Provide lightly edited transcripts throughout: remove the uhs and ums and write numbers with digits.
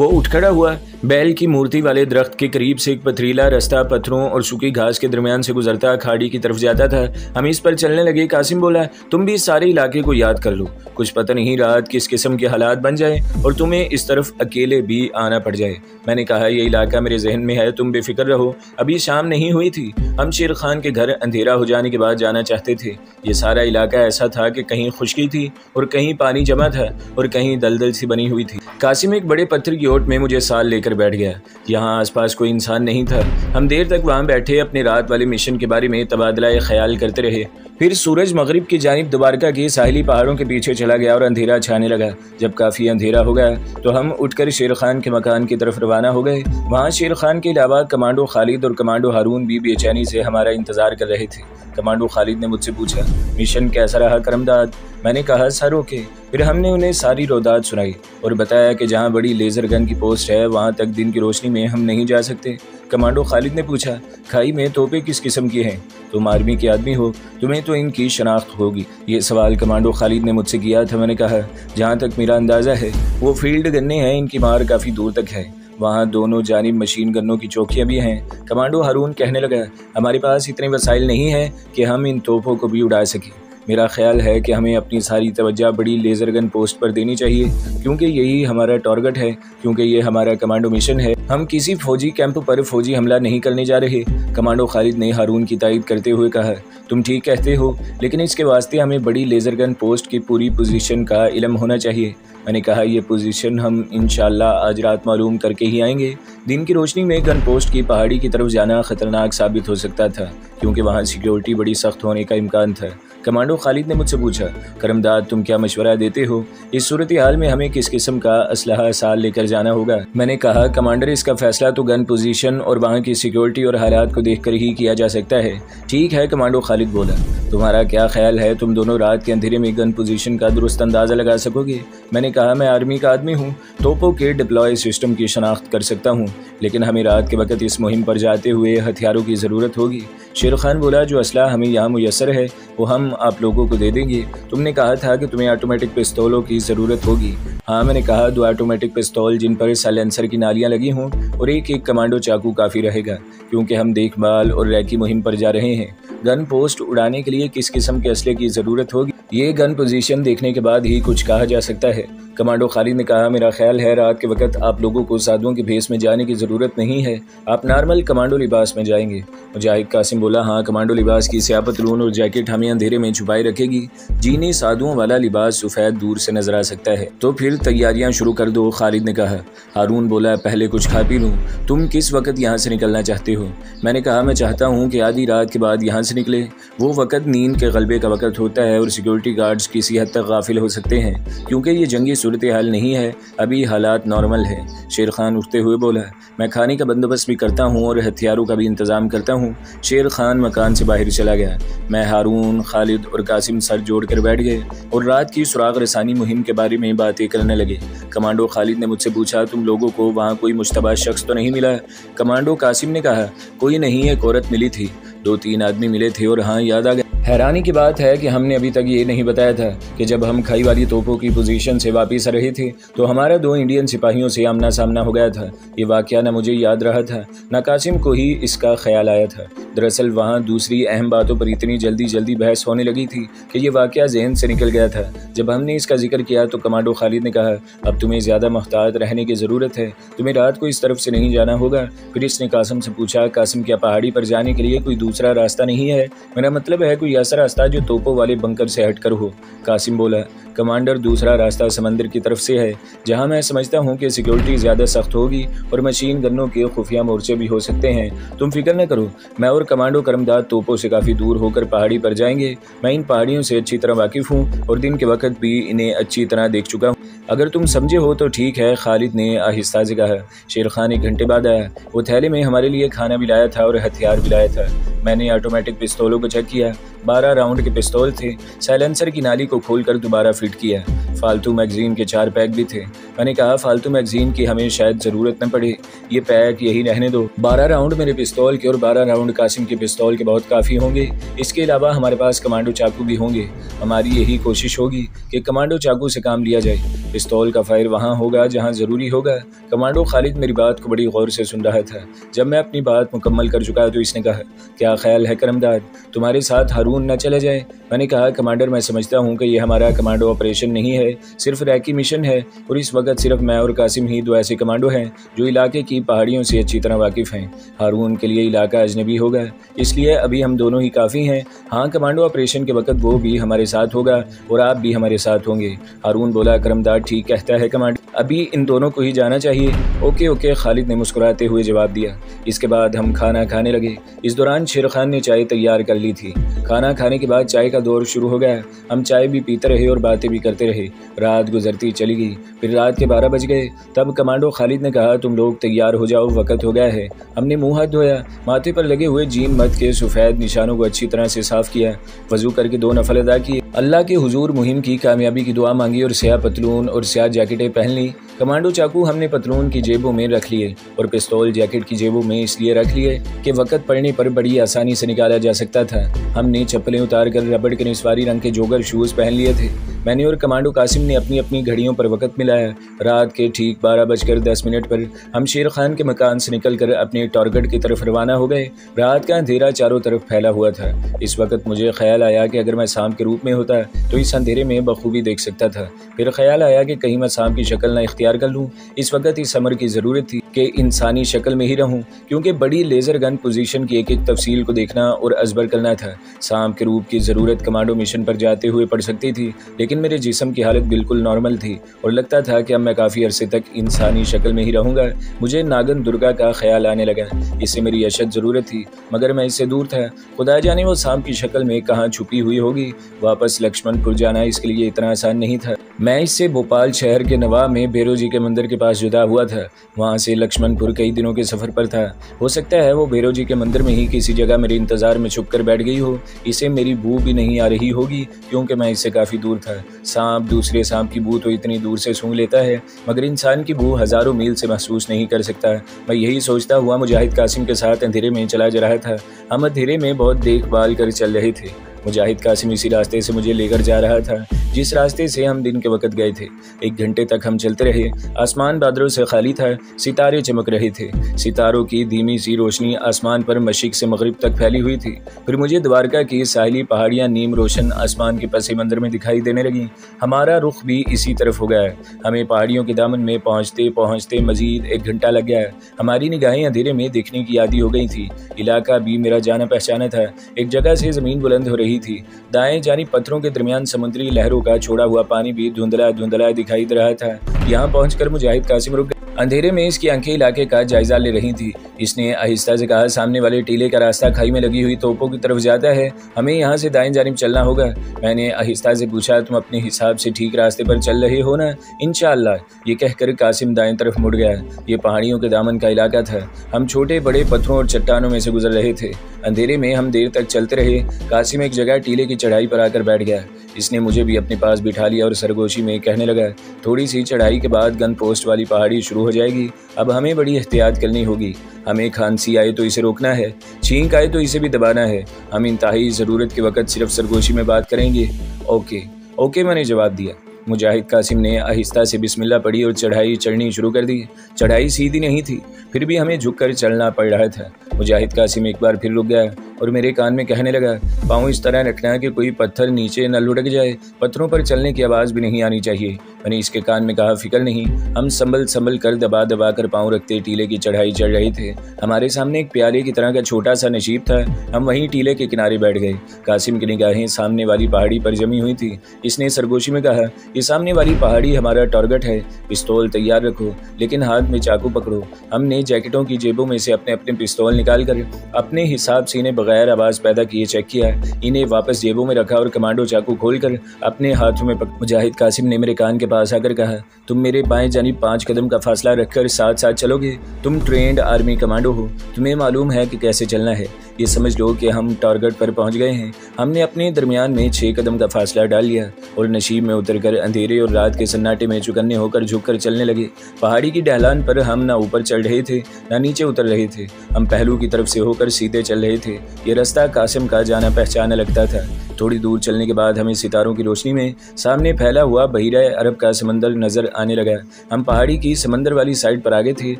वो उठ खड़ा हुआ। बैल की मूर्ति वाले दरख्त के करीब से एक पथरीला रास्ता पत्थरों और सूखी घास के दरमियान से गुजरता खाड़ी की तरफ जाता था। हम इस पर चलने लगे। कासिम बोला, तुम भी इस सारे इलाके को याद कर लो, कुछ पता नहीं रात किस किस्म के हालात बन जाए और तुम्हें इस तरफ अकेले भी आना पड़ जाए। मैंने कहा, यह इलाका मेरे जहन में है, तुम बेफिक्र रहो। अभी शाम नहीं हुई थी। हम शेर खान के घर अंधेरा हो जाने के बाद जाना चाहते थे। ये सारा इलाका ऐसा था कि कहीं खुशकी थी और कहीं पानी जमा था और कहीं दलदल सी बनी हुई थी। कासिम एक बड़े पत्थर की ओट में मुझे साल लेकर बैठ गया। यहाँ आसपास कोई इंसान नहीं था। हम देर तक वहाँ बैठे अपने रात वाले मिशन के बारे में तबादला ख्याल करते रहे। फिर सूरज मगरिब की जानिब द्वारका के साहिली पहाड़ों के पीछे चला गया और अंधेरा छाने लगा। जब काफ़ी अंधेरा हो गया तो हम उठकर शेर खान के मकान की तरफ रवाना हो गए। वहाँ शेर खान के अलावा कमांडो खालिद और कमांडो हारून भी बेचैनी से हमारा इंतजार कर रहे थे। कमांडो खालिद ने मुझसे पूछा, मिशन कैसा रहा करमदाद? मैंने कहा, सर ओके। फिर हमने उन्हें सारी रोदात सुनाई और बताया कि जहाँ बड़ी लेज़र गन की पोस्ट है वहाँ तक दिन की रोशनी में हम नहीं जा सकते। कमांडो खालिद ने पूछा, खाई में तोपें किस किस्म की हैं? तुम आर्मी के आदमी हो, तुम्हें तो इनकी शनाख्त होगी। ये सवाल कमांडो खालिद ने मुझसे किया था। मैंने कहा, जहाँ तक मेरा अंदाज़ा है वो फील्ड गन्ने हैं, इनकी मार काफ़ी दूर तक है। वहाँ दोनों जानिब मशीन गन्नों की चौकियाँ भी हैं। कमांडो हारून कहने लगा, हमारे पास इतने वसाइल नहीं हैं कि हम इन तोपों को भी उड़ा सकें। मेरा ख्याल है कि हमें अपनी सारी तवज्जो बड़ी लेज़र गन पोस्ट पर देनी चाहिए, क्योंकि यही हमारा टारगेट है, क्योंकि ये हमारा कमांडो मिशन है। हम किसी फौजी कैंप पर फौजी हमला नहीं करने जा रहे। कमांडो खालिद ने हारून की तायद करते हुए कहा, तुम ठीक कहते हो, लेकिन इसके वास्ते हमें बड़ी लेज़र गन पोस्ट की पूरी पोजीशन का इल्म होना चाहिए। मैंने कहा, ये पोजीशन हम इंशाल्लाह आज रात मालूम करके ही आएंगे। दिन की रोशनी में गन पोस्ट की पहाड़ी की तरफ जाना ख़तरनाक साबित हो सकता था, क्योंकि वहाँ सिक्योरिटी बड़ी सख्त होने का इम्कान था। कमांडो खालिद ने मुझसे पूछा, करमदाद तुम क्या मशवरा देते हो? इस सूरत हाल में हमें किस किस्म का असलहा साल लेकर जाना होगा? मैंने कहा, कमांडर इसका फैसला तो गन पोजीशन और वहाँ की सिक्योरिटी और हालात को देखकर ही किया जा सकता है। ठीक है, कमांडो खालिद बोला, तुम्हारा क्या ख्याल है, तुम दोनों रात के अंधेरे में गन पोजीशन का दुरुस्त अंदाज़ा लगा सकोगे? मैंने कहा, मैं आर्मी का आदमी हूँ, तोपों के डिप्लॉय सिस्टम की शनाख्त कर सकता हूँ, लेकिन हमें रात के वक्त इस मुहिम पर जाते हुए हथियारों की ज़रूरत होगी। शेर खान बोला, जो असला हमें यहाँ मुयस्सर है वो हम आप लोगों को दे देंगे। तुमने कहा था कि तुम्हें ऑटोमेटिक पिस्तौलों की ज़रूरत होगी। हाँ, मैंने कहा, 2 ऑटोमेटिक पिस्तौल जिन पर साइलेंसर की नालियाँ लगी हों और एक कमांडो चाकू काफ़ी रहेगा, क्योंकि हम देखभाल और रैकी मुहिम पर जा रहे हैं। गन पोस्ट उड़ाने के लिए किस किस्म के असले की ज़रूरत होगी, ये गन पोजीशन देखने के बाद ही कुछ कहा जा सकता है। कमांडो खालिद ने कहा, मेरा ख्याल है रात के वक्त आप लोगों को साधुओं के भेस में जाने की ज़रूरत नहीं है, आप नॉर्मल कमांडो लिबास में जाएंगे। मुजाहिद कासिम बोला, हाँ, कमांडो लिबास की स्याह पतलून और जैकेट हमें अंधेरे में छुपाए रखेगी। जीनी साधुओं वाला लिबास सफ़ेद दूर से नजर आ सकता है। तो फिर तैयारियां शुरू कर दो, खालिद ने कहा। हारून बोला, पहले कुछ खा पी लूँ। तुम किस वक्त यहाँ से निकलना चाहते हो? मैंने कहा, मैं चाहता हूँ कि आधी रात के बाद यहाँ से निकले। वो वक्त नींद के गलबे का वक्त होता है और सिक्योरिटी गार्ड्स किसी हद तक गाफिल हो सकते हैं, क्योंकि ये जंगी सूरत हाल नहीं है, अभी हालात नॉर्मल है। शेर खान उठते हुए बोला, मैं खाने का बंदोबस्त भी करता हूँ और हथियारों का भी इंतज़ाम करता हूँ। शेर खान मकान से बाहर चला गया। मैं, हारून, खालिद और कासिम सर जोड़कर बैठ गए और रात की सुराग रसानी मुहिम के बारे में बातें करने लगे। कमांडो खालिद ने मुझसे पूछा, तुम लोगों को वहाँ कोई मुश्तबा शख्स तो नहीं मिला? कमांडो कासिम ने कहा, कोई नहीं, एक औरत मिली थी, 2-3 आदमी मिले थे और हाँ, याद आ गया। हैरानी की बात है कि हमने अभी तक ये नहीं बताया था कि जब हम खाई वाली तोपों की पोजीशन से वापस आ रहे थे तो हमारा 2 इंडियन सिपाहियों से आमना सामना हो गया था। ये वाक़या न मुझे याद रहा था न कासिम को ही इसका ख्याल आया था। दरअसल वहाँ दूसरी अहम बातों पर इतनी जल्दी बहस होने लगी थी कि ये वाक़या जहन से निकल गया था। जब हमने इसका जिक्र किया तो कमांडो खालिद ने कहा, अब तुम्हें ज़्यादा मुहतात रहने की ज़रूरत है, तुम्हें रात को इस तरफ से नहीं जाना होगा। फिर इसने कासिम से पूछा, कासिम, क्या पहाड़ी पर जाने के लिए कोई दूसरा रास्ता नहीं है? मेरा मतलब है कोई ऐसा रास्ता जो तोपों वाले बंकर से हटकर हो। कासिम बोला, कमांडर, दूसरा रास्ता समंदर की तरफ से है, जहां मैं समझता हूं कि सिक्योरिटी ज़्यादा सख्त होगी और मशीन गनों के खुफिया मोर्चे भी हो सकते हैं। तुम फिक्र न करो, मैं और कमांडो करमदाद तोपों से काफ़ी दूर होकर पहाड़ी पर जाएंगे। मैं इन पहाड़ियों से अच्छी तरह वाकिफ़ हूँ और दिन के वक्त भी इन्हें अच्छी तरह देख चुका हूँ। अगर तुम समझे हो तो ठीक है, खालिद ने आहिस्ता से कहा। शेर खान 1 घंटे बाद आया। वो थैले में हमारे लिए खाना भी लाया था और हथियार भी लाया था। मैंने ऑटोमेटिक पिस्तौलों को चेक किया। 12 राउंड के पिस्तौल थे। साइलेंसर की नाली को खोलकर दोबारा फिट किया। फालतू मैगज़ीन के 4 पैक भी थे। मैंने कहा फालतू मैगज़ीन की हमें शायद ज़रूरत न पड़े, ये पैक यही रहने दो। 12 राउंड मेरे पिस्तौल के और 12 राउंड कासिम के पिस्तौल के बहुत काफ़ी होंगे। इसके अलावा हमारे पास कमांडो चाकू भी होंगे। हमारी यही कोशिश होगी कि कमांडो चाकू से काम लिया जाए। पिस्तौल का फायर वहाँ होगा जहाँ ज़रूरी होगा। कमांडो खालिद मेरी बात को बड़ी गौर से सुन रहा था। जब मैं अपनी बात मुकम्मल कर चुका तो इसने कहा, क्या ख्याल है करमदाद, तुम्हारे साथ हारून न चला जाए? मैंने कहा, कमांडर मैं समझता हूँ कि ये हमारा कमांडो ऑपरेशन नहीं है, सिर्फ रैकी मिशन है और इस वक्त सिर्फ मैं और कासिम ही 2 ऐसे कमांडो हैं जो इलाके की पहाड़ियों से अच्छी तरह वाकिफ़ हैं। हारून के लिए इलाका अजनबी होगा, इसलिए अभी हम दोनों ही काफ़ी हैं। हाँ, कमांडो ऑपरेशन के वक्त वो भी हमारे साथ होगा और आप भी हमारे साथ होंगे। हारून बोला, करमदाद ठीक कहता है कमांडर, अभी इन दोनों को ही जाना चाहिए। ओके ओके, खालिद ने मुस्कुराते हुए जवाब दिया। इसके बाद हम खाना खाने लगे। इस दौरान शेर खान ने चाय तैयार कर ली थी। खाना खाने के बाद चाय का दौर शुरू हो गया। हम चाय भी पीते रहे और बातें भी करते रहे। रात गुजरती चली गई। फिर रात के 12 बज गए। तब कमांडो खालिद ने कहा, तुम लोग तैयार हो जाओ, वक्त हो गया है। हमने मुंह हाथ धोया, माथे पर लगे हुए जीन मत के सफ़ेद निशानों को अच्छी तरह से साफ किया, वजू करके 2 नफल अदा किए, अल्लाह के हुजूर मुहिम की कामयाबी की दुआ मांगी और स्याह पतलून और स्याह जैकेटें पहन ली। कमांडो चाकू हमने पतलून की जेबों में रख लिए और पिस्तौल जैकेट की जेबों में इसलिए रख लिए कि वक्त पड़ने पर बड़ी आसानी से निकाला जा सकता था। हमने चप्पलें उतार कर रबड़ के निस्वारी रंग के जोगर शूज़ पहन लिए थे। मैंने और कमांडो कासिम ने अपनी अपनी घड़ियों पर वक्त मिलाया। रात के ठीक 12:10 पर हम शेर खान के मकान से निकलकर अपने टारगेट की तरफ रवाना हो गए। रात का अंधेरा चारों तरफ फैला हुआ था। इस वक्त मुझे ख्याल आया कि अगर मैं सांप के रूप में होता तो इस अंधेरे में बखूबी देख सकता था। फिर ख्याल आया कि कहीं मैं सांप की शक्ल ना इख्तियार कर लूँ। इस वक्त इस अमर की ज़रूरत थी कि इंसानी शक्ल में ही रहूँ, क्योंकि बड़ी लेज़र गन पोजीशन की एक एक तफसील को देखना और अजबर करना था। सांप के रूप की ज़रूरत कमांडो मिशन पर जाते हुए पड़ सकती थी, लेकिन मेरे जिस्म की हालत बिल्कुल नॉर्मल थी और लगता था कि अब मैं काफ़ी अरसे तक इंसानी शक्ल में ही रहूँगा। मुझे नागन दुर्गा का ख्याल आने लगा। इससे मेरी अशद ज़रूरत थी, मगर मैं इससे दूर था। खुदा जाने वो सांप की शक्ल में कहाँ छुपी हुई होगी। वापस लक्ष्मणपुर जाना इसके लिए इतना आसान नहीं था। मैं इससे भोपाल शहर के नवाब में भैरव जी के मंदिर के पास जुदा हुआ था। वहाँ से लक्ष्मणपुर कई दिनों के सफ़र पर था। हो सकता है वो भैरव जी के मंदिर में ही किसी जगह मेरे इंतज़ार में छुप कर बैठ गई हो। इसे मेरी बू भी नहीं आ रही होगी, क्योंकि मैं इससे काफ़ी दूर था। सांप दूसरे सांप की बू तो इतनी दूर से सूंघ लेता है, मगर इंसान की बू हज़ारों मील से महसूस नहीं कर सकता। मैं यही सोचता हुआ मुजाहिद कासिम के साथ अंधेरे में चला जा रहा था। हम अंधेरे में बहुत देखभाल कर चल रहे थे। मुजाहिद कासिम इसी रास्ते से मुझे लेकर जा रहा था जिस रास्ते से हम दिन के वक्त गए थे। 1 घंटे तक हम चलते रहे। आसमान बादलों से खाली था, सितारे चमक रहे थे। सितारों की धीमी सी रोशनी आसमान पर मशरिक से मगरिब तक फैली हुई थी। फिर मुझे द्वारका की साहिली पहाड़ियाँ नीम रोशन आसमान के पस मंजर में दिखाई देने लगी। हमारा रुख भी इसी तरफ हो गया। हमें पहाड़ियों के दामन में पहुँचते पहुँचते मजीद 1 घंटा लग गया। हमारी निगाहें अंधेरे में देखने की आदी हो गई थी। इलाका भी मेरा जाना पहचाना था। एक जगह से ज़मीन बुलंद हो रही थी। दाएं जानी पत्थरों के दरमियान समुद्री लहरों का छोड़ा हुआ पानी भी धुंधला धुंधला दिखाई दे रहा था। यहाँ पहुंचकर मुजाहिद कासिम रुक गए। अंधेरे में इसकी आंखें इलाके का जायजा ले रही थी। इसने आहिस्ता से कहा, सामने वाले टीले का रास्ता खाई में लगी हुई तोपों की तरफ जाता है, हमें यहाँ से दाएं जानिब चलना होगा। मैंने आहिस्ता से पूछा, तुम अपने हिसाब से ठीक रास्ते पर चल रहे हो ना? इंशाअल्लाह। ये कहकर कासिम दाएं तरफ मुड़ गया। ये पहाड़ियों के दामन का इलाका था। हम छोटे बड़े पत्थरों और चट्टानों में से गुजर रहे थे। अंधेरे में हम देर तक चलते रहे। कासिम एक जगह टीले की चढ़ाई पर आकर बैठ गया। इसने मुझे भी अपने पास बिठा लिया और सरगोशी में कहने लगा, थोड़ी सी चढ़ाई के बाद गन पोस्ट वाली पहाड़ी शुरू हो जाएगी। अब हमें बड़ी एहतियात करनी होगी। हमें खांसी आए तो इसे रोकना है, छींक आए तो इसे भी दबाना है। हम इंतहाई ज़रूरत के वक्त सिर्फ सरगोशी में बात करेंगे। ओके ओके, मैंने जवाब दिया। मुजाहिद कासिम ने आहिस्ता से बिस्मिल्लाह पढ़ी और चढ़ाई चढ़नी शुरू कर दी। चढ़ाई सीधी नहीं थी, फिर भी हमें झुककर चलना पड़ रहा था। मुजाहिद कासिम एक बार फिर रुक गया और मेरे कान में कहने लगा, पाँव इस तरह रखना कि कोई पत्थर नीचे न लुढ़क जाए। पत्थरों पर चलने की आवाज़ भी नहीं आनी चाहिए। मैंने इसके कान में कहा, फिक्र नहीं। हम संभल कर दबा दबा कर पाँव रखते टीले की चढ़ाई चढ़ रहे थे। हमारे सामने एक प्याले की तरह का छोटा सा नशीब था। हम वहीं टीले के किनारे बैठ गए। कासिम की निगाहें सामने वाली पहाड़ी पर जमी हुई थी। इसने सरगोशी में कहा, ये सामने वाली पहाड़ी हमारा टारगेट है। पिस्तौल तैयार रखो, लेकिन हाथ में चाकू पकड़ो। हमने जैकेटों की जेबों में से अपने अपने पिस्तौल निकाल कर अपने हिसाब से इन्हें बगैर आवाज़ पैदा किए चेक किया। इन्हें वापस जेबों में रखा और कमांडो चाकू खोलकर अपने हाथों में मुजाहिद कासिम ने मेरे कान के पास आकर कहा, तुम मेरे बाएं जानिब 5 कदम का फासला रखकर साथ साथ चलोगे। तुम ट्रेंड आर्मी कमांडो हो, तुम्हें मालूम है कि कैसे चलना है। ये समझ लो कि हम टारगेट पर पहुंच गए हैं। हमने अपने दरमियान में 6 कदम का फासला डाल लिया और नशीब में उतरकर अंधेरे और रात के सन्नाटे में चुकन्ने होकर झुककर चलने लगे। पहाड़ी की ढलान पर हम ना ऊपर चढ़ रहे थे ना नीचे उतर रहे थे। हम पहलू की तरफ से होकर सीधे चल रहे थे। ये रास्ता कासिम का जाना पहचाना लगता था। थोड़ी दूर चलने के बाद हमें सितारों की रोशनी में सामने फैला हुआ बहीरा अरब का समंदर नजर आने लगा। हम पहाड़ी की समंदर वाली साइड पर आ गए थे।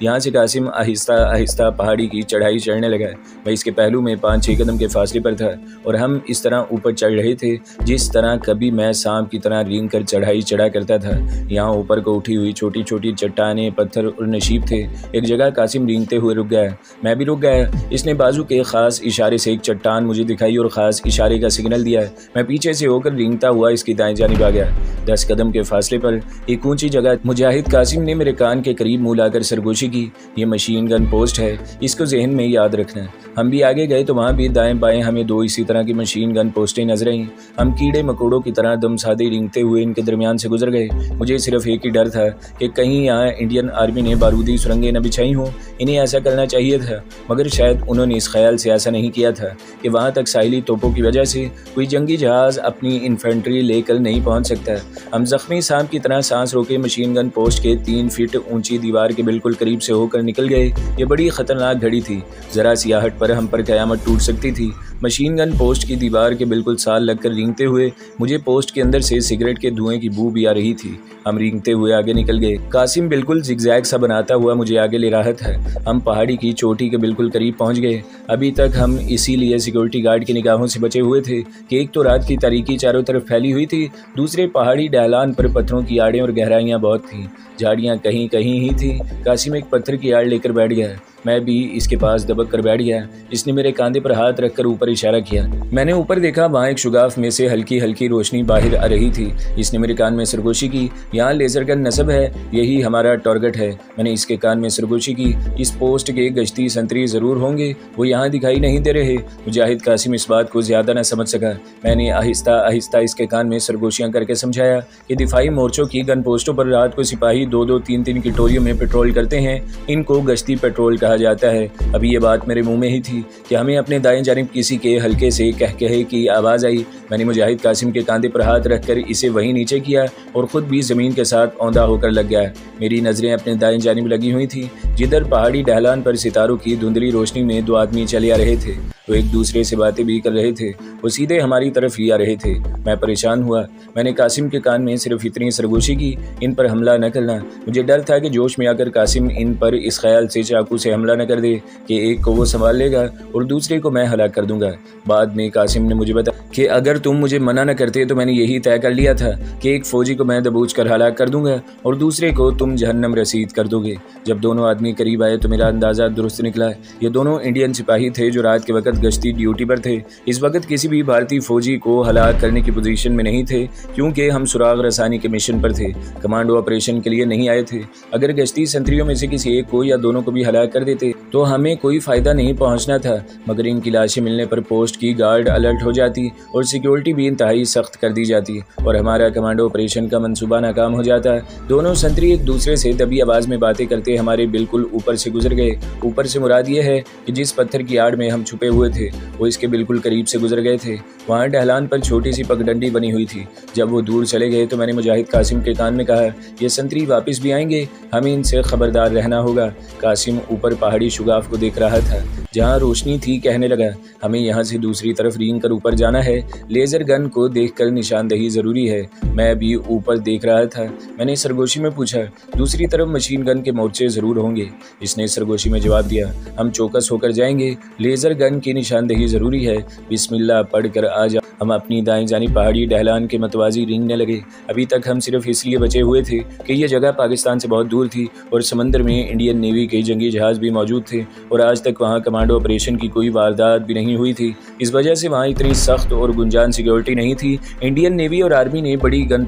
यहाँ से कासिम आहिस्ता आहिस्ता पहाड़ी की चढ़ाई चढ़ने लगा। मैं इसके पहलू में 5-6 कदम के फासले पर था और हम इस तरह ऊपर चढ़ रहे थे जिस तरह कभी मैं सांप की तरह रेंग कर चढ़ाई चढ़ा करता था। यहाँ ऊपर को उठी हुई छोटी छोटी चट्टानें, पत्थर और नशीब थे। एक जगह कासिम रेंगते हुए रुक गया। मैं भी रुक गया। इसने बाजू के खास इशारे से एक चट्टान मुझे दिखाई और खास इशारे का सिग्नल दिया। मैं पीछे से होकर रेंगता हुआ इसकी दाएं जानिब आ गया। 10 कदम के फासले पर एक ऊंची जगह मुजाहिद कासिम ने मेरे कान के करीब मुंह लाकर सरगोशी की। ये मशीन गन पोस्ट है, इसको जहन में याद रखना। हम भी आगे गए तो वहाँ भी दाएं बाएं हमें 2 इसी तरह की मशीन गन पोस्टें नजर आईं। हम कीड़े मकोड़ों की तरह दम सादे रेंगते हुए इनके दरमियान से गुजर गए। मुझे सिर्फ एक ही डर था कि कहीं यहाँ इंडियन आर्मी ने बारूदी सुरंगें न बिछाई हों। इन्हें ऐसा करना चाहिए था, मगर शायद उन्होंने इस ख्याल से ऐसा नहीं किया था कि वहाँ तक साहिली तोपों की वजह से कोई जंगी जहाज अपनी इन्फेंट्री लेकर नहीं पहुँच सकता। हम जख्मी सांप की तरह सांस रोके मशीन गन पोस्ट के 3 फीट ऊंची दीवार के बिल्कुल करीब से होकर निकल गए। ये बड़ी खतरनाक घड़ी थी। जरा सियाहट पर हम पर कयामत टूट सकती थी। मशीन गन पोस्ट की दीवार के बिल्कुल साल लगकर रेंगते हुए मुझे पोस्ट के अंदर से सिगरेट के धुएं की बू भी आ रही थी। हम रेंगते हुए आगे निकल गए। कासिम बिल्कुल जिगजैग सा बनाता हुआ मुझे आगे ले रहा था। हम पहाड़ी की चोटी के बिल्कुल करीब पहुंच गए। अभी तक हम इसीलिए सिक्योरिटी गार्ड की निगाहों से बचे हुए थे कि एक तो रात की तारीकी चारों तरफ फैली हुई थी, दूसरे पहाड़ी ढलान पर पत्थरों की आड़ें और गहराइयां बहुत थीं। झाड़ियां कहीं कहीं ही थी। कासिम एक पत्थर की आड़ लेकर बैठ गया। मैं भी इसके पास दबक कर बैठ गया। इसने मेरे कंधे पर हाथ रखकर ऊपर इशारा किया। मैंने ऊपर देखा, वहाँ एक शुगाफ में से हल्की हल्की रोशनी बाहर आ रही थी। इसने मेरे कान में सरगोशी की। यहाँ लेजर गन नस्ब है, यही हमारा टारगेट है। मैंने इसके कान में सरगोशी की। इस पोस्ट के गश्ती संतरी जरूर होंगे, वो यहाँ दिखाई नहीं दे रहे। मुजाहिद कासिम इस बात को ज्यादा न समझ सका। मैंने आहिस्ता आहिस्ता इसके कान में सरगोशियाँ करके समझाया कि दिफाई मोर्चों की गन पोस्टों पर रात को सिपाही 2-2, 3-3 की टोलियों में पेट्रोल करते हैं। इनको गश्ती पेट्रोल कहा जाता है। अभी ये बात मेरे मुंह में ही थी कि हमें अपने दाएं जानिब किसी के हल्के से कहकहे की आवाज़ आई। मैंने मुजाहिद कासिम के कंधे पर हाथ रखकर इसे वहीं नीचे किया और ख़ुद भी ज़मीन के साथ औंधा होकर लग गया। मेरी नज़रें अपने दाएं जानिब लगी हुई थी, जिधर पहाड़ी ढलान पर सितारों की धुंधली रोशनी में 2 आदमी चले आ रहे थे। वो एक दूसरे से बातें भी कर रहे थे। वो सीधे हमारी तरफ ही आ रहे थे। मैं परेशान हुआ। मैंने कासिम के कान में सिर्फ इतनी सरगोशी की, इन पर हमला न करना। मुझे डर था कि जोश में आकर कासिम इन पर इस ख्याल से चाकू से हमला न कर दे कि एक को वो संभाल लेगा और दूसरे को मैं हलाक कर दूंगा। बाद में कासिम ने मुझे बताया कि अगर तुम मुझे मना न करते तो मैंने यही तय कर लिया था कि एक फौजी को मैं दबोच कर हलाक कर दूंगा और दूसरे को तुम जहन्नम रसीद कर दोगे। जब दोनों आदमी करीब आए तो मेरा अंदाज़ा दुरुस्त निकला। ये दोनों इंडियन सिपाही थे जो रात के वक्त गश्ती ड्यूटी पर थे। इस वक्त किसी भी भारतीय फौजी को हलाक करने की पोजीशन में नहीं थे, क्योंकि हम सुराग रसानी के मिशन पर थे, कमांडो ऑपरेशन के लिए नहीं आए थे। अगर गश्ती संतरियों में से किसी एक को या दोनों को भी हलाक कर देते तो हमें कोई फ़ायदा नहीं पहुंचना था, मगर इनकी लाशें मिलने पर पोस्ट की गार्ड अलर्ट हो जाती और सिक्योरिटी भी इंतहाई सख्त कर दी जाती और हमारा कमांडो ऑपरेशन का मंसूबा नाकाम हो जाता। दोनों संतरी एक दूसरे से दबी आवाज़ में बातें करते हमारे बिल्कुल ऊपर से गुजर गए। ऊपर से मुराद ये है कि जिस पत्थर की आड़ में हम छुपे हुए थे वो इसके बिल्कुल करीब से गुजर गए थे। वहाँ ढलान पर छोटी सी पगडंडी बनी हुई थी। जब वो दूर चले गए तो मैंने मुजाहिद कासिम के कान में कहा, ये संतरी वापस भी आएंगे, हमें इनसे खबरदार रहना होगा। कासिम ऊपर पहाड़ी शुगाफ को देख रहा था जहाँ रोशनी थी। कहने लगा, हमें यहाँ से दूसरी तरफ रेंग कर ऊपर जाना है। लेजर गन को देखकर निशानदही ज़रूरी है। मैं भी ऊपर देख रहा था। मैंने सरगोशी में पूछा, दूसरी तरफ मशीन गन के मोर्चे ज़रूर होंगे? इसने सरगोशी में जवाब दिया, हम चौकस होकर जाएंगे, लेज़र गन की निशानदही ज़रूरी है। बिस्मिल्लाह पढ़कर आज हम अपनी दाएं जानी पहाड़ी ढलान के मतवाजी रेंगने लगे। अभी तक हम सिर्फ इसलिए बचे हुए थे कि यह जगह पाकिस्तान से बहुत दूर थी और समंदर में इंडियन नेवी के जंगी जहाज़ भी मौजूद थे और आज तक वहाँ कमांडो ऑपरेशन की कोई वारदात भी नहीं हुई थी। इस वजह से वहाँ इतनी सख्त और गुंजान सिक्योरिटी नहीं थी। इंडियन नेवी और आर्मी ने बड़ी गन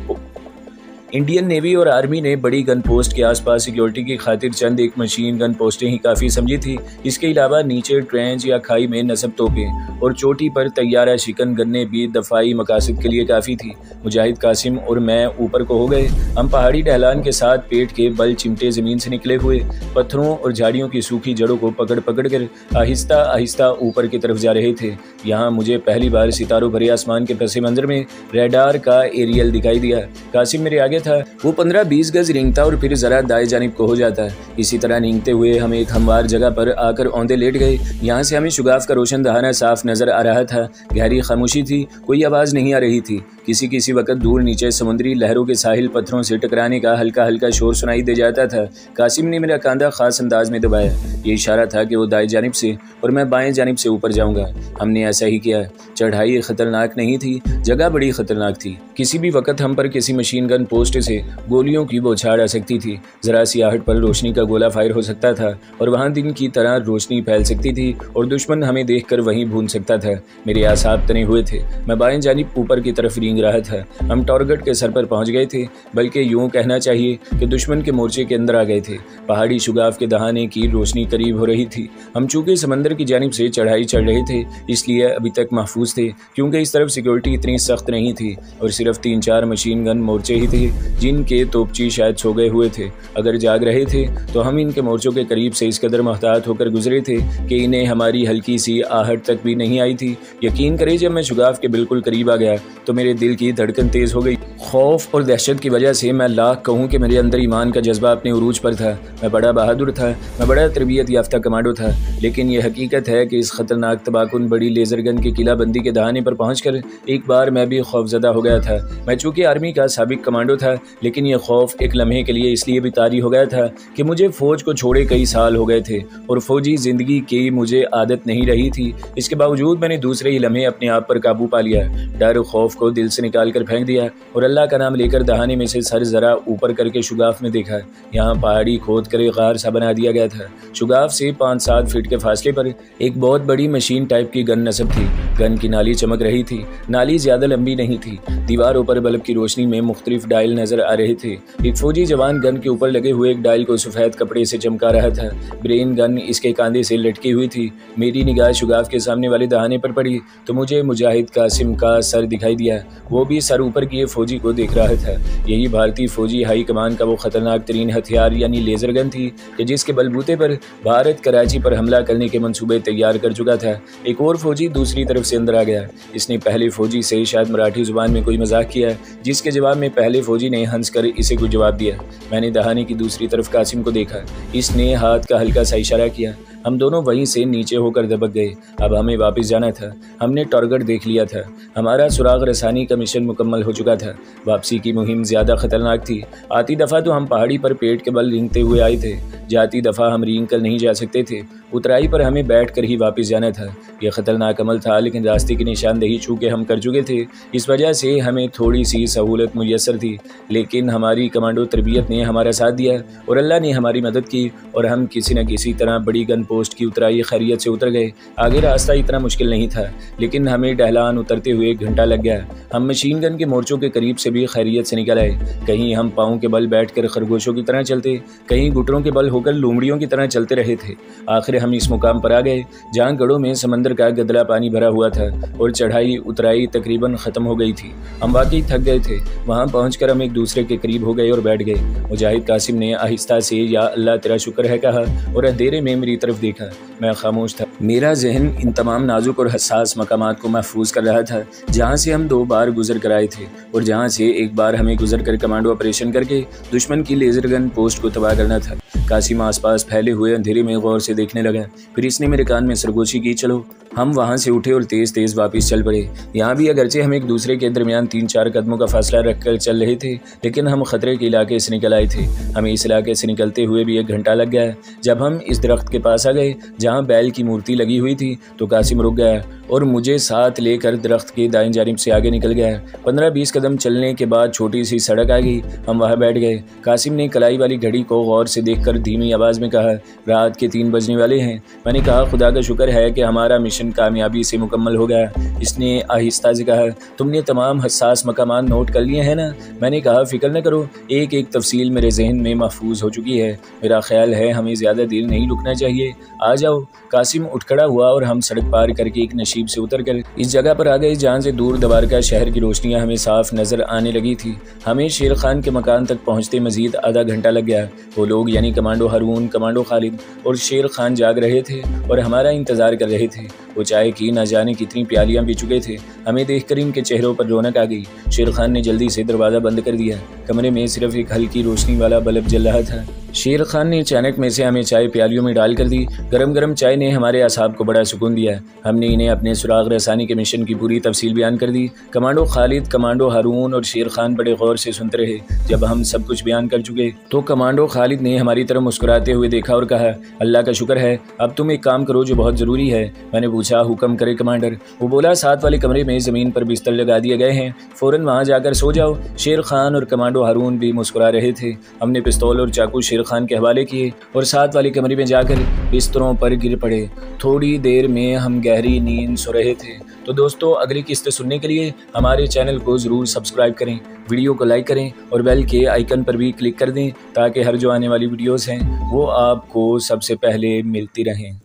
इंडियन नेवी और आर्मी ने बड़ी गन पोस्ट के आसपास सिक्योरिटी की खातिर चंद एक मशीन गन पोस्टें ही काफ़ी समझी थी। इसके अलावा नीचे ट्रेंच या खाई में नस्ब तोपें और चोटी पर तैयारा शिकन गन्ने भी दफाई मकासद के लिए काफ़ी थी। मुजाहिद, कासिम और मैं ऊपर को हो गए। हम पहाड़ी ढलान के साथ पेट के बल चिमटे ज़मीन से निकले हुए पत्थरों और झाड़ियों की सूखी जड़ों को पकड़ पकड़ कर आहिस्ता आहिस्ता ऊपर की तरफ जा रहे थे। यहाँ मुझे पहली बार सितारों भरे आसमान के पस मंजर में रेडार का एरियल दिखाई दिया। कासिम मेरे आगे था। वो 15-20 गज रेंगता और फिर जरा दाएं जानिब को हो जाता। इसी तरह रेंगते हुए हम एक हमवार जगह पर आकर औंधे लेट गए। यहाँ से हमें शुगाफ का रोशन दहाना साफ नजर आ रहा था। गहरी खामोशी थी, कोई आवाज़ नहीं आ रही थी। किसी वक्त दूर नीचे समुद्री लहरों के साहिल पत्थरों से टकराने का हल्का हल्का शोर सुनाई दे जाता था। कासिम ने मेरा कांधा खास अंदाज में दबाया। ये इशारा था कि वो दाएं जानिब से और मैं बाएं जानिब से ऊपर जाऊंगा। हमने ऐसा ही किया। चढ़ाई खतरनाक नहीं थी, जगह बड़ी खतरनाक थी। किसी भी वक्त हम पर किसी मशीन गन पोस्ट से गोलियों की बौछार आ सकती थी। जरा सी आहट पर रोशनी का गोला फायर हो सकता था और वहाँ दिन की तरह रोशनी फैल सकती थी और दुश्मन हमें देखकर वहीं भून सकता था। मेरे आसाब तने हुए थे। मैं बाएं जानिब ऊपर की तरफ रेंग रहा था। हम टॉरगेट के सर पर पहुंच गए थे, बल्कि यूं कहना चाहिए कि दुश्मन के मोर्चे के अंदर आ गए थे। पहाड़ी शुगाफ के दहाने की रोशनी करीब हो रही थी। हम चूंकि समंदर की जानिब से चढ़ाई चढ़ रहे थे, इसलिए अभी तक महफूज थे, क्योंकि इस तरफ सिक्योरिटी इतनी सख्त नहीं थी और सिर्फ 3-4 मशीन गन मोर्चे ही थे जिनके तोपची शायद सो गए हुए थे। अगर जाग रहे थे तो हम इनके मोर्चों के करीब से इस कदर मोहतात होकर गुजरे थे कि इन्हें हमारी हल्की सी आहट तक भी नहीं आई थी। यकीन करें, जब मैं शुगाफ के बिल्कुल करीब आ गया तो मेरे दिल की धड़कन तेज हो गई। खौफ और दहशत की वजह से मैं लाख कहूँ कि मेरे अंदर ईमान का जज्बा अपने उरूज पर था। मैं बड़ा बहादुर था, मैं बड़ा तरबियत याफ्ता कमांडो था, लेकिन यह हकीकत है कि इस खतरनाक तबाकुन बड़ी लेजर गन की किलाबंदी के दहाने पर पहुंचकर एक बार मैं भी खौफजदा हो गया था। मैं चूंकि आर्मी का साबिक कमांडो था, लेकिन यह खौफ एक लम्हे के लिए इसलिए भी तारी हो गया था कि मुझे फौज को छोड़े कई साल हो गए थे और फौजी जिंदगी की मुझे आदत नहीं रही थी। इसके बावजूद मैंने दूसरे ही लम्हे अपने आप पर काबू पा लिया। डर खौफ को दिल से निकाल कर फेंक दिया और अल्लाह का नाम लेकर दहाने में से सर जरा ऊपर करके शुगाफ में देखा। यहाँ पहाड़ी खोद कर एक गार सा बना दिया गया था। शुगाफ से 5-7 फीट के फासले पर एक बहुत बड़ी मशीन टाइप की गन नस्ब थी। गन की नाली चमक रही थी। नाली ज्यादा लंबी नहीं थी। दीवारों पर बल्ब की रोशनी में मुख्तलिफ डायल नजर आ रहे थे। एक फौजी जवान गन के ऊपर लगे हुए एक डायल को सफेद कपड़े से चमका रहा था। ब्रेन गन इसके कांधे से लटकी हुई थी। मेरी निगाह शुगाफ के सामने वाले दहाने पर पड़ी तो मुझे मुजाहिद कासिम का सर दिखाई दिया। वो भी सर ऊपर किए फौजी को देख रहा था। यही भारतीय फौजी हाई कमान का वो खतरनाक तरीन हथियार यानी लेजर गन थी कि जिसके बलबूते पर भारत कराची पर हमला करने के मंसूबे तैयार कर चुका था। एक और फौजी दूसरी तरफ से अंदर आ गया। इसने पहले फौजी से शायद मराठी जुबान में कोई मजाक किया, जिसके जवाब में पहले फौजी ने हंस कर इसे कोई जवाब दिया। मैंने दहाने की दूसरी तरफ कासिम को देखा। इसने हाथ का हल्का सा इशारा किया। हम दोनों वहीं से नीचे होकर दबक गए। अब हमें वापस जाना था। हमने टारगेट देख लिया था। हमारा सुराग रसानी का मिशन मुकम्मल हो चुका था। वापसी की मुहिम ज़्यादा खतरनाक थी। आती दफ़ा तो हम पहाड़ी पर पेट के बल रेंगते हुए आए थे। जाती दफ़ा हम रेंग कर नहीं जा सकते थे। उतराई पर हमें बैठ कर ही वापस जाना था। यह खतरनाक अमल था, लेकिन रास्ते की निशानदेही चूँकि हम कर चुके थे, इस वजह से हमें थोड़ी सी सहूलत मुयसर थी। लेकिन हमारी कमांडो तरबियत ने हमारा साथ दिया और अल्लाह ने हमारी मदद की और हम किसी न किसी तरह बड़ी गन पोस्ट की उतराई खैरियत से उतर गए। आगे रास्ता इतना मुश्किल नहीं था, लेकिन हमें ढलान उतरते हुए 1 घंटा लग गया। हम मशीन गन के मोर्चों के करीब से भी खैरियत से निकल आए। कहीं हम पाँव के बल बैठकर खरगोशों की तरह चलते, कहीं घुटनों के बल होकर लोमड़ियों की तरह चलते रहे थे। आखिर हम इस मुकाम पर आ गए जहाँ गढ़ों में समंदर का गदला पानी भरा हुआ था और चढ़ाई उतराई तकरीबन ख़त्म हो गई थी। हम वाकई थक गए थे। वहाँ पहुँचकर हम एक दूसरे के करीब हो गए और बैठ गए। मुजाहिद कासिम ने आहिस्ता से या अल्लाह तेरा शुक्र है कहा और अंधेरे में मेरी तरफ देखा। मैं खामोश था। मेरा जहन इन तमाम नाजुक और हसास मकामात को महफूज कर रहा था जहाँ से हम 2 बार गुजर कर आए थे और जहाँ से एक बार हमें गुजर कर कमांडो ऑपरेशन करके दुश्मन की लेजर गन पोस्ट को तबाह करना था। कासिम आसपास फैले हुए अंधेरे में गौर से देखने लगा। फिर इसने मेरे कान में सरगोशी की। चलो। हम वहाँ से उठे और तेज़ तेज़ वापस चल पड़े। यहाँ भी अगरचे हम एक दूसरे के दरमियान 3-4 कदमों का फासला रखकर चल रहे थे, लेकिन हम खतरे के इलाके से निकल आए थे। हमें इस इलाके से निकलते हुए भी 1 घंटा लग गया। जब हम इस दरख्त के पास आ गए जहाँ बैल की मूर्ति लगी हुई थी तो कासिम रुक गया और मुझे साथ लेकर दरख्त के दाएं जानिब से आगे निकल गया। 15-20 कदम चलने के बाद छोटी सी सड़क आ गई। हम वहाँ बैठ गए। कासिम ने कलाई वाली घड़ी को गौर से देखकर धीमे धीमी आवाज़ में कहा, रात के 3 बजने वाले हैं। मैंने कहा, खुदा का शुक्र है कि हमारा मिशन कामयाबी से मुकम्मल हो गया। इसने आहिस्ता से कहा, तुमने तमाम हसास मकामात नोट कर लिए हैं ना? मैंने कहा, फ़िक्र न करो, एक एक तफसील मेरे जहन में महफूज हो चुकी है। मेरा ख्याल है हमें ज़्यादा देर नहीं रुकना चाहिए। आ जाओ। कासिम उठ खड़ा हुआ और हम सड़क पार करके एक नशीब से उतर कर इस जगह पर आ गए जहाँ से दूर दबारका शहर की रोशनियाँ हमें साफ नज़र आने लगी थी। हमें शेर खान के मकान तक पहुँचते मजीद आधा घंटा लग गया। वो लोग यानी कमांडो हारून, कमांडो खालिद और शेर खान जाग रहे थे और हमारा इंतज़ार कर रहे थे। वो चाय की न जाने कितनी प्यालियाँ पी चुके थे। हमें देखकर इनके चेहरों पर रौनक आ गई। शेर खान ने जल्दी से दरवाज़ा बंद कर दिया। कमरे में सिर्फ एक हल्की रोशनी वाला बल्ब जल रहा था। शेर खान ने अचानक में से हमें चाय प्यालियों में डाल कर दी। गरम गरम चाय ने हमारे असाब को बड़ा सुकून दिया। हमने इन्हें अपने सुराग रसानी के मिशन की पूरी तफसील बयान कर दी। कमांडो खालिद, कमांडो हारून और शेर खान बड़े गौर से सुनते रहे। जब हम सब कुछ बयान कर चुके तो कमांडो खालिद ने हमारी तरफ मुस्कुराते हुए देखा और कहा, अल्लाह का शुक्र है, अब तुम एक काम करो जो बहुत ज़रूरी है। मैंने पूछा, हुक्म करे कमांडर। वो बोला, साथ वाले कमरे में ज़मीन पर बिस्तर लगा दिए गए हैं, फ़ौरन वहाँ जाकर सो जाओ। शेर खान और कमांडो हारून भी मुस्कुरा रहे थे। हमने पिस्तौल और चाकू शेर खान के हवाले किए और साथ वाली कमरे में जाकर बिस्तरों पर गिर पड़े। थोड़ी देर में हम गहरी नींद सो रहे थे। तो दोस्तों, अगली किस्त सुनने के लिए हमारे चैनल को ज़रूर सब्सक्राइब करें, वीडियो को लाइक करें और बेल के आइकन पर भी क्लिक कर दें ताकि हर जो आने वाली वीडियोस हैं वो आपको सबसे पहले मिलती रहें।